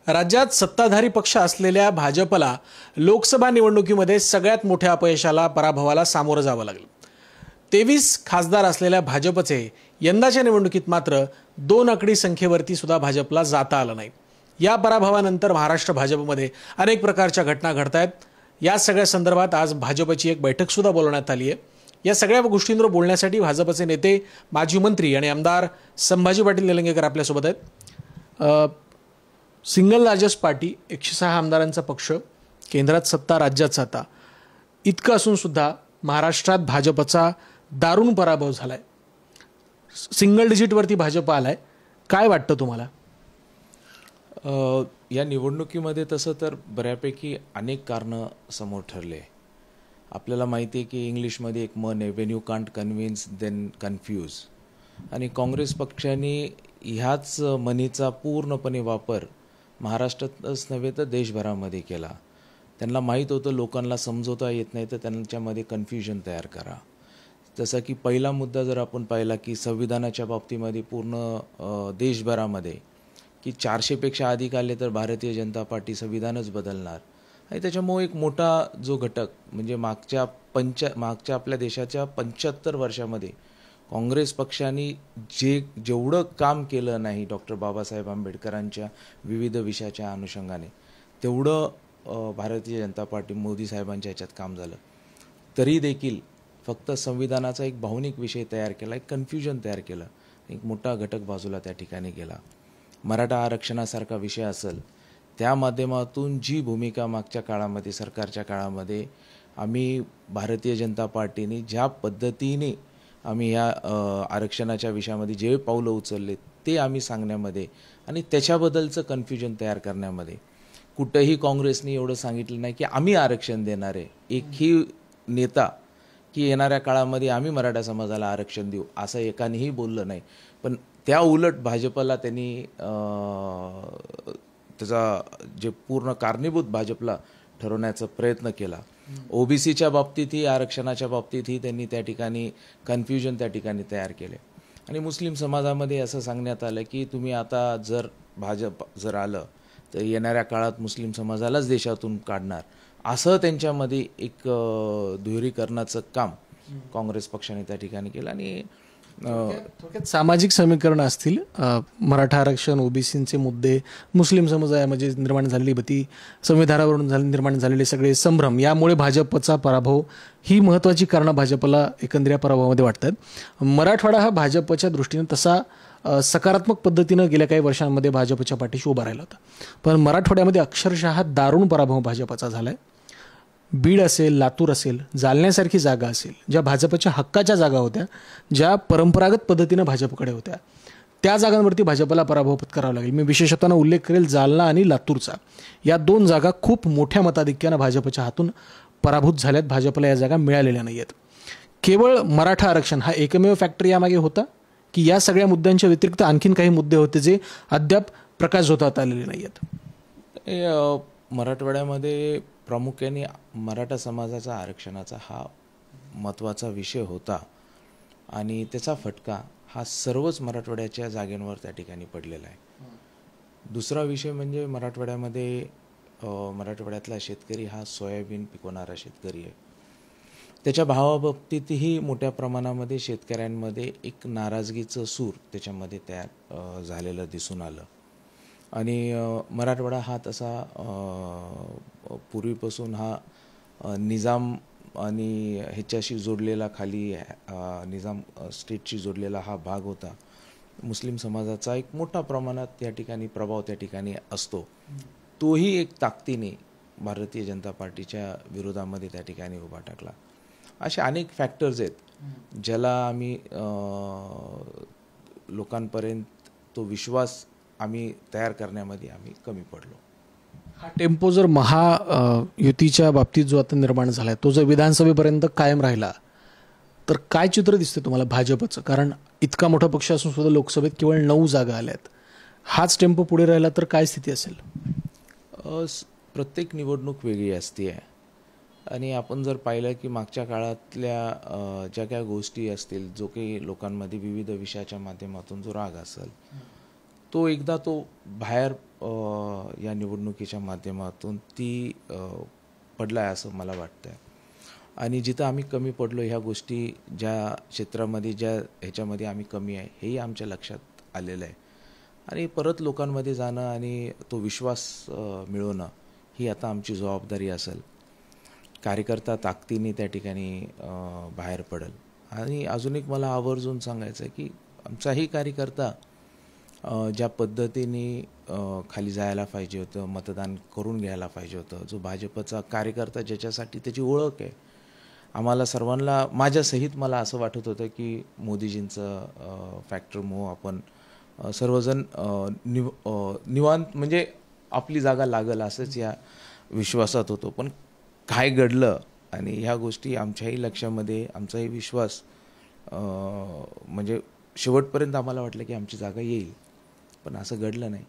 राज्यात सत्ताधारी पक्ष असलेल्या भाजपला लोकसभा निवडणुकीमध्ये सगळ्यात मोठ्या अपयशाला पराभवाला सामोरं जावं लागलं। 23 खासदार असलेल्या भाजपचे यंदाच्या निवडणुकीत मात्र 2 आकडी संख्येवरती सुद्धा भाजपला जाता आलं नाही। या पराभवानंतर महाराष्ट्र भाजपमध्ये अनेक प्रकारच्या घटना घडतायत। या सगळ्या संदर्भात आज भाजपची एक बैठक सुद्धा बोलवण्यात आली आहे। या सगळ्या गोष्टींवर बोलण्यासाठी भाजपचे नेते, माजी मंत्री आणि आमदार संभाजी पाटील निलंगेकर आपल्या सोबत आहेत। सिंगल लार्जेस्ट पार्टी, 106 आमदारांचा पक्ष, केंद्रात सत्ता, राज्यात सत्ता, इतकं असून सुद्धा महाराष्ट्रात भाजपचा दारुण पराभव झालाय। सिंगल डिजिटवरती भाजप आलाय। काय वाटतं तुम्हाला? या निवडणुकीमध्ये तसं तर बऱ्यापैकी अनेक कारणं समोर ठरले। आपल्याला माहिती आहे की इंग्लिशमध्ये एक म्हण आहे, when you can't convince then confuse, आणि काँग्रेस पक्षाने ह्याच म्हणीचा पूर्णपणे वापर महाराष्ट्रातच नव्हे तर देशभरामध्ये केला। त्यांना माहीत होतं लोकांना समजवता येत नाही तर त्यांच्यामध्ये कन्फ्युजन तयार करा। जसं की पहिला मुद्दा जर आपण पाहिला की संविधानाच्या बाबतीमध्ये पूर्ण देशभरामध्ये की 400 पेक्षा अधिक आले तर भारतीय जनता पार्टी संविधानच बदलणार, आणि त्याच्यामुळे एक मोठा जो घटक म्हणजे मागच्या आपल्या देशाच्या 75 वर्षामध्ये काँग्रेस पक्षाने जेवढं काम केलं नाही डॉक्टर बाबासाहेब आंबेडकरांच्या विविध विषयाच्या अनुषंगाने, तेवढं भारतीय जनता पार्टी मोदी साहेबांच्या ह्याच्यात काम झालं। तरी देखील फक्त संविधानाचा एक भावनिक विषय तयार केला, एक कन्फ्युजन तयार केलं, एक मोठा घटक बाजूला त्या ठिकाणी गेला। मराठा आरक्षणासारखा विषय असेल, त्या माध्यमातून जी भूमिका मागच्या काळामध्ये सरकारच्या काळामध्ये आम्ही भारतीय जनता पार्टीने ज्या पद्धतीने आम्ही या आरक्षणाच्या विषयामध्ये जे पावलं उचलले ते आम्ही सांगण्यामध्ये आणि त्याच्याबद्दलचं कन्फ्युजन तयार करण्यामध्ये कुठेही काँग्रेसने एवढं सांगितलं नाही की आम्ही आरक्षण देणार आहे। एकही नेता की येणाऱ्या काळामध्ये आम्ही मराठा समाजाला आरक्षण देऊ असं एकानेही बोललं नाही। पण त्या उलट भाजपला त्यांनी त्याचा जे पूर्ण कारणीभूत भाजपला ठरवण्याचा प्रयत्न केला। ओबीसीच्या बाबतीतही, आरक्षणाच्या बाबतीतही त्यांनी त्या ठिकाणी कन्फ्युजन त्या ठिकाणी तयार केले। आणि मुस्लिम समाजामध्ये असं सांगण्यात आलं की तुम्ही आता जर भाजप जर आलं तर येणाऱ्या काळात मुस्लिम समाजालाच देशातून काढणार, असं त्यांच्यामध्ये एक दुहेरीकरणाचं काम काँग्रेस पक्षाने त्या ठिकाणी केलं। आणि थोडक्यात सामाजिक समीकरण असतील, मराठा आरक्षण, ओबीसीचे मुद्दे, मुस्लिम समुदायामध्ये निर्माण झालेली भीती, संविधानावरून निर्माण झालेले सगळे संभ्रम, यामुळे भाजपचा पराभव ही महत्त्वाची कारणं भाजपला एकंदरीत पराभवामध्ये वाटतात। मराठवाडा हा भाजपच्या दृष्टीने तसा सकारात्मक पद्धतीनं गेल्या काही वर्षांमध्ये भाजपच्या पाठीशी उभा राहिला होता, पण मराठवाड्यामध्ये अक्षरशः दारुण पराभव भाजपचा झालाय। बीड असेल, लातूर असेल, जालन्यासारखी जागा असेल, ज्या भाजपच्या हक्काच्या जागा होत्या, ज्या परंपरागत पद्धतीनं भाजपकडे होत्या, त्या जागांवरती भाजपला पराभव पत्करावा लागेल। मी विशेषतः उल्लेख करेल जालना आणि लातूरचा। या 2 जागा खूप मोठ्या मताधिक्यानं भाजपच्या हातून पराभूत झाल्यात। भाजपला या जागा मिळालेल्या नाही आहेत। केवळ मराठा आरक्षण हा एकमेव फॅक्टर यामागे होता की या सगळ्या मुद्द्यांच्या व्यतिरिक्त आणखीन काही मुद्दे होते जे अद्याप प्रकाश झोतात आलेले नाही आहेत? मराठवाड्यामध्ये प्रामुख्याने मराठा समाजाचा आरक्षणाचा हा महत्त्वाचा विषय होता आणि त्याचा फटका हा सर्वच मराठवाड्याच्या जागेंवर त्या ठिकाणी पडलेला आहे। दुसरा विषय म्हणजे मराठवाड्यातला शेतकरी हा सोयाबीन पिकवणारा शेतकरी आहे। त्याच्या भावाबाबतीतही मोठ्या प्रमाणामध्ये शेतकऱ्यांमध्ये एक नाराजगीचं सूर त्याच्यामध्ये तयार झालेलं दिसून आलं। आणि मराठवाडा हा तसा पूर्वीपासून हा निजाम आणि ह्याच्याशी जोडलेला, खाली निजाम स्टेटशी जोडलेला हा भाग होता। मुस्लिम समाजाचा एक मोठा प्रमाणात या ठिकाणी प्रभाव त्या ठिकाणी असतो, तोही एक ताकदीने भारतीय जनता पार्टीच्या विरोधामध्ये त्या ठिकाणी उभा टाकला। असे अनेक फॅक्टर्स आहेत ज्याला आम्ही लोकांपर्यंत तो विश्वास आम्ही तयार करण्यामध्ये आम्ही कमी पडलो। हा टेम्पो जर महायुतीच्या बाबतीत जो आता निर्माण झालाय, तो जर विधानसभेपर्यंत कायम राहिला तर काय चित्र दिसते तुम्हाला भाजपचं? कारण इतका मोठा पक्ष असून सुद्धा लोकसभेत केवळ 9 जागा आल्यात। हाच टेम्पो पुढे राहिला तर काय स्थिती असेल? प्रत्येक निवडणूक वेगळी असते आणि आपण जर पाहिलं की मागच्या काळातल्या ज्या काही गोष्टी असतील, जो काही लोकांमध्ये विविध विषयाच्या माध्यमातून जो राग असेल, तो एकदा तो बाहेर या निवडणुकीच्या माध्यमातून ती पडला आहे असं मला वाटतं आहे. आणि जिथं आम्ही कमी पडलो, ह्या गोष्टी ज्या क्षेत्रामध्ये ज्या ह्याच्यामध्ये आम्ही कमी आहे हेही आमच्या लक्षात आलेलं आहे. आणि परत लोकांमध्ये जाणं आणि तो विश्वास मिळवणं ही आता आमची जबाबदारी असेल. कार्यकर्ता ताकदीने त्या ठिकाणी बाहेर पडेल. आणि अजून एक मला आवर्जून सांगायचं आहे की आमचाही कार्यकर्ता ज्या पद्धतीने खाली जायला पाहिजे होतं, मतदान करून घ्यायला पाहिजे होतं, जो भाजपचा कार्यकर्ता ज्याच्यासाठी त्याची ओळख आहे, आम्हाला सर्वांना माझ्यासहित मला असं वाटत होतं की मोदीजींचं फॅक्टर मूव्ह आपण सर्वजण निवांत म्हणजे आपली जागा लागल असंच या विश्वासात होतो. पण काय घडलं आणि ह्या गोष्टी आमच्याही लक्षामध्ये, आमचाही विश्वास म्हणजे शेवटपर्यंत आम्हाला वाटलं की आमची जागा येईल, पण असं घडलं नाही.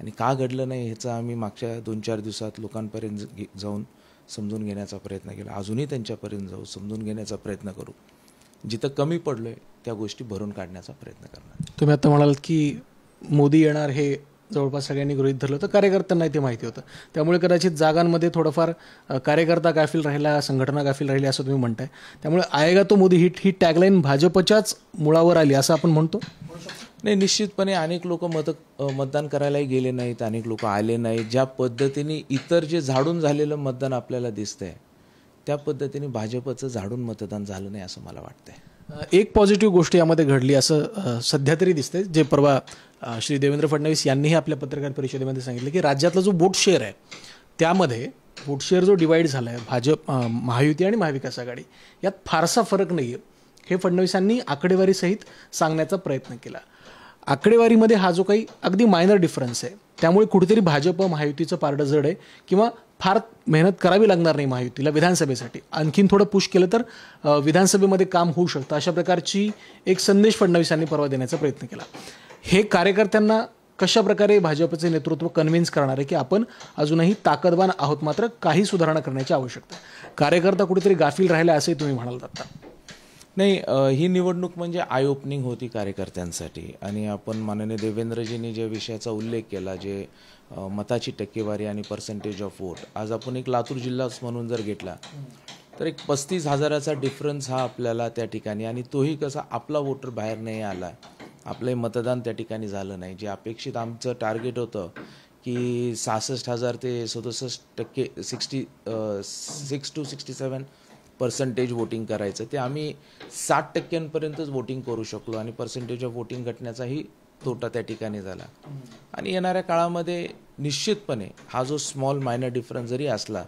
आणि का घडलं नाही ह्याचं आम्ही मागच्या 2-4 दिवसात लोकांपर्यंत जाऊन समजून घेण्याचा प्रयत्न केला. अजूनही त्यांच्यापर्यंत जाऊ, समजून घेण्याचा प्रयत्न करू. जिथं कमी पडलोय त्या गोष्टी भरून काढण्याचा प्रयत्न करणार. तुम्ही आता म्हणालात की मोदी येणार हे जवळपास सगळ्यांनी गृहीत धरलं होतं, कार्यकर्त्यांनाही ते माहिती होतं. त्यामुळे कदाचित जागांमध्ये थोडंफार कार्यकर्ता गाफील राहिला, संघटना गाफील राहिली असं तुम्ही म्हणताय. त्यामुळे आएगा तो मोदी ही टॅगलाईन भाजपच्याच मुळावर आली असं आपण म्हणतो. नाही, निश्चितपणे अनेक लोक मतदान करायलाही गेले नाहीत, अनेक लोक आले नाहीत. ज्या पद्धतीने इतर जे झाडून झालेलं मतदान आपल्याला दिसतंय त्या पद्धतीने भाजपचं झाडून मतदान झालं नाही असं मला वाटतंय. एक पॉझिटिव्ह गोष्ट यामध्ये घडली असं सध्या तरी दिसतंय, जे परवा श्री देवेंद्र फडणवीस यांनीही आपल्या पत्रकार परिषदेमध्ये सांगितलं की राज्यातला जो वोट शेअर आहे त्यामध्ये वोट शेअर जो डिवाईड झाला आहे भाजप, महायुती आणि महाविकास आघाडी यात फारसा फरक नाही आहे, हे फडणवीसांनी आकडेवारीसहित सांगण्याचा प्रयत्न केला. आकडेवारीमध्ये हा जो काही अगदी मायनर डिफरन्स आहे त्यामुळे कुठेतरी भाजप महायुतीचं पारडं जड आहे किंवा फार मेहनत करावी लागणार नाही महायुतीला विधानसभेसाठी. आणखीन थोडं पुश केलं तर विधानसभेमध्ये काम होऊ शकतं, अशा प्रकारची एक संदेश फडणवीसांनी परवा देण्याचा प्रयत्न केला. हे कार्यकर्त्यांना कशा प्रकारे भाजपचे नेतृत्व कन्व्हिन्स करणार आहे की आपण अजूनही ताकदवान आहोत, मात्र काही सुधारणा करण्याची आवश्यकता आहे. कार्यकर्ता कुठेतरी गाफील राहिला असंही तुम्ही म्हणाल आता. नाही, ही निवडणूक म्हणजे आय ओपनिंग होती कार्यकर्त्यांसाठी. आणि आपण माननीय देवेंद्रजींनी ज्या विषयाचा उल्लेख केला, जे मताची टक्केवारी आणि पर्सेंटेज ऑफ वोट, आज आपण एक लातूर जिल्हाच म्हणून जर घेतला तर एक 35,000चा डिफरन्स हा आपल्याला त्या ठिकाणी, आणि तोही कसा आपला वोटर बाहेर नाही आला, आपलं मतदान त्या ठिकाणी झालं नाही. जे अपेक्षित आमचं टार्गेट होतं की 66,000 ते 67%, 66 to 67% वोटिंग करायचं, ते आम्ही 60%पर्यंतच वोटिंग करू शकलो. आणि पर्सेंटेज ऑफ वोटिंग घटण्याचाही तोटा त्या ठिकाणी झाला. आणि येणाऱ्या काळामध्ये निश्चितपणे हा जो स्मॉल मायनर डिफरन्स जरी असला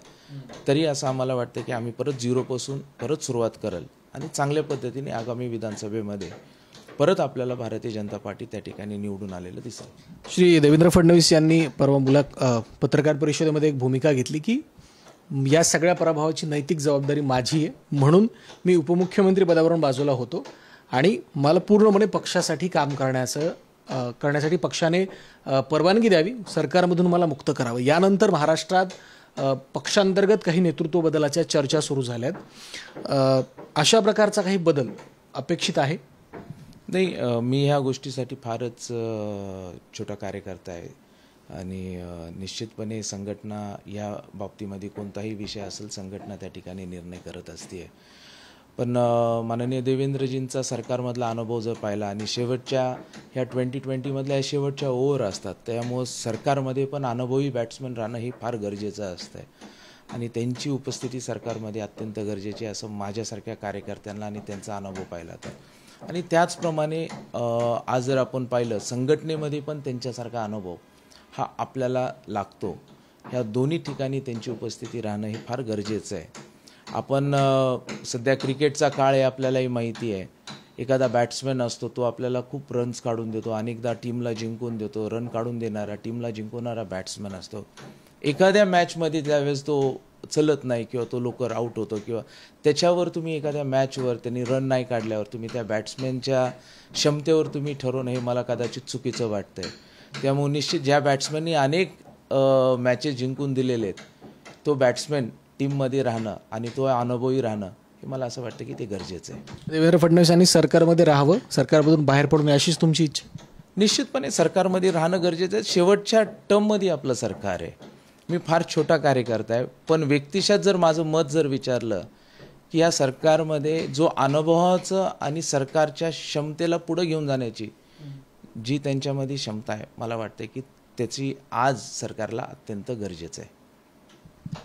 तरी असं आम्हाला वाटतं की आम्ही परत झिरोपासून परत सुरुवात करेल आणि चांगल्या पद्धतीने आगामी विधानसभेमध्ये परत आपल्याला भारतीय जनता पार्टी त्या ठिकाणी निवडून आलेलं दिसेल. श्री देवेंद्र फडणवीस यांनी परवा पत्रकार परिषदेमध्ये एक भूमिका घेतली की या सगळ्या पराभवाची नैतिक जबाबदारी माझी आहे, म्हणून मी उपमुख्यमंत्री पदावरून बाजूला होतो आणि मला पूर्णपणे पक्षासाठी काम करण्यासाठी पक्षाने परवानगी द्यावी, सरकारमधून मला मुक्त करावं. यानंतर महाराष्ट्रात पक्षांतर्गत काही नेतृत्व बदलाच्या चर्चा सुरू झाल्यात. अशा प्रकारचा काही बदल अपेक्षित आहे? नाही, मी ह्या गोष्टीसाठी फारच छोटा कार्यकर्ता आहे आणि निश्चितपणे संघटना या बाबतीमध्ये कोणताही विषय असेल, संघटना त्या ठिकाणी निर्णय करत असते. पण माननीय देवेंद्रजींचा सरकारमधला अनुभव जर पाहिला आणि शेवटच्या ह्या 2020मधल्या शेवटच्या ओव्हर असतात, त्यामुळं सरकारमध्ये पण अनुभवी बॅट्समन राहणं हे फार गरजेचं असतं आणि त्यांची उपस्थिती सरकारमध्ये अत्यंत गरजेची असं माझ्यासारख्या कार्यकर्त्यांना आणि त्यांचा अनुभव पाहिला तर. आणि त्याचप्रमाणे आज जर आपण पाहिलं संघटनेमध्ये पण त्यांच्यासारखा अनुभव हा आपल्याला लागतो. ह्या दोन्ही ठिकाणी त्यांची उपस्थिती राहणं हे फार गरजेचं आहे. आपण सध्या क्रिकेटचा काळ आहे, आपल्यालाही माहिती आहे. एखादा बॅट्समॅन असतो, तो आपल्याला खूप रन्स काढून देतो, अनेकदा टीमला जिंकून देतो. रन काढून देणारा, टीमला जिंकवणारा बॅट्समॅन असतो. एखाद्या मॅचमध्ये त्यावेळेस तो चलत नाही किंवा तो लवकर आऊट होतो किंवा त्याच्यावर तुम्ही एखाद्या मॅचवर त्यांनी रन नाही काढल्यावर तुम्ही त्या बॅट्समॅनच्या क्षमतेवर तुम्ही ठरवणं हे मला कदाचित चुकीचं वाटतंय. त्यामुळे निश्चित ज्या बॅट्समॅननी अनेक मॅचेस जिंकून दिलेले आहेत, तो बॅट्समॅन टीममध्ये राहणं आणि तो अनुभवी राहणं हे मला असं वाटतं की ते गरजेचं आहे. देवेंद्र फडणवीस यांनी सरकारमध्ये राहावं, सरकारमधून बाहेर पडून अशीच तुमची इच्छा? निश्चितपणे सरकारमध्ये राहणं गरजेचं आहे. शेवटच्या टर्ममध्ये आपलं सरकार आहे. मी फार छोटा कार्यकर्ता आहे, पण व्यक्तिशः जर माझं मत जर विचारलं की या सरकारमध्ये जो अनुभवाचं आणि सरकारच्या क्षमतेला पुढं घेऊन जाण्याची जी त्यांच्यामध्ये क्षमता आहे, मला वाटतं की त्याची आज सरकारला अत्यंत गरजेचं आहे.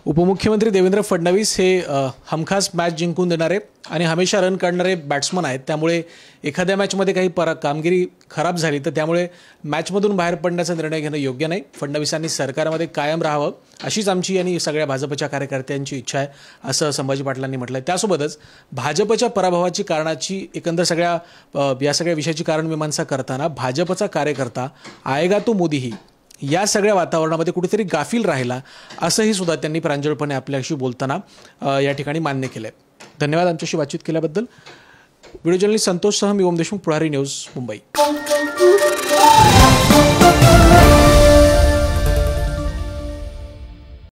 उपमुख्यमंत्री देवेंद्र फडणवीस हे हमखास मॅच जिंकून देणारे आणि हमेशा रन काढणारे बॅट्समन आहेत. त्यामुळे एखाद्या मॅचमध्ये काही कामगिरी खराब झाली तर त्यामुळे मॅचमधून बाहेर पडण्याचा निर्णय घेणं योग्य नाही. फडणवीसांनी सरकारमध्ये कायम राहावं अशीच आमची आणि सगळ्या भाजपच्या कार्यकर्त्यांची इच्छा आहे, असं संभाजी पाटलांनी म्हटलं आहे. त्यासोबतच भाजपच्या पराभवाची कारणाची एकंदर या सगळ्या विषयाची कारणमीमांसा करताना भाजपचा कार्यकर्ता आएगा तो मोदीही या सगळ्या वातावरणामध्ये कुठेतरी गाफील राहिला असंही सुद्धा त्यांनी प्रांजळपणे आपल्याशी बोलताना या ठिकाणी मान्य केलं आहे. धन्यवाद आमच्याशी बातचीत केल्याबद्दल. व्हिडिओ जर्नलिस्ट संतोषसह मी ओम देशमुख, पुढारी न्यूज, मुंबई.